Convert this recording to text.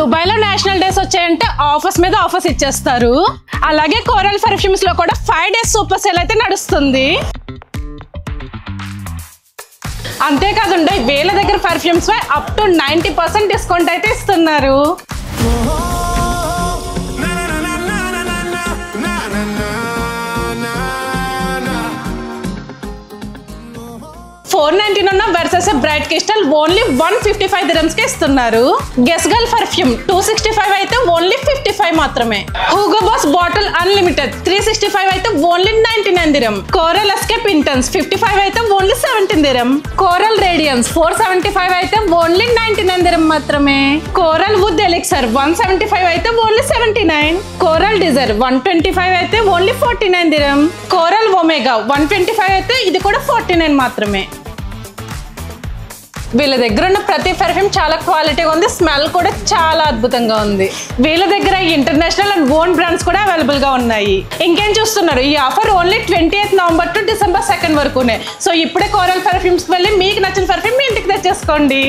దుబాయ్లో national days వచ్చాయంటే offers మీద ఆఫర్స్ ఇచ్చేస్తారు. అలాగే కోరల్ పర్ఫ్యూమ్స్ లో కూడా 5 days సూపర్ సేల్ అయితే నడుస్తుంది. అంతేకాదండి వీళ్ళ దగ్గర పర్ఫ్యూమ్స్ పై అప్ టు 90% డిస్కౌంట్ అయితే ఇస్తున్నారు. $499 ఉన్న versus bright crystal only 155 dirhams కి ఇస్తున్నారు. గెస్ గర్ల్ పర్ఫ్యూమ్ 265 అయితే ఓన్లీ 55 మాత్రమే. హూగో బాస్ బాటిల్ అన్లిమిటెడ్ 365 అయితే only 99 dirham. Coral escape intense 55 అయితే ఓన్లీ 17 dirham. కోరల్ రేడియన్స్ 475 అయితే ఓన్లీ 99 dirham మాత్రమే. కోరల్ వుడ్ ఎలిక్సర్ 175 అయితే ఓన్లీ 79. కోరల్ డిజైర్ 125 అయితే ఓన్లీ 49 dirham. కోరల్ ఒమేగా 125 అయితే ఇది కూడా 49 మాత్రమే. వీళ్ళ దగ్గర ఉన్న ప్రతి పర్ఫ్యూమ్ చాలా క్వాలిటీగా ఉంది, స్మెల్ కూడా చాలా అద్భుతంగా ఉంది. వీళ్ళ దగ్గర ఇంటర్నేషనల్ అండ్ ఓన్ బ్రాండ్స్ కూడా అవైలబుల్ గా ఉన్నాయి. ఇంకేం చూస్తున్నారు, ఈ offer only 28 November to December 2 వరకునే. సో ఇప్పుడే కోరల్ పర్ఫ్యూమ్స్కి వెళ్ళి మీకు నచ్చిన పర్ఫ్యూమ్ మీ ఇంటికి తెచ్చేసుకోండి.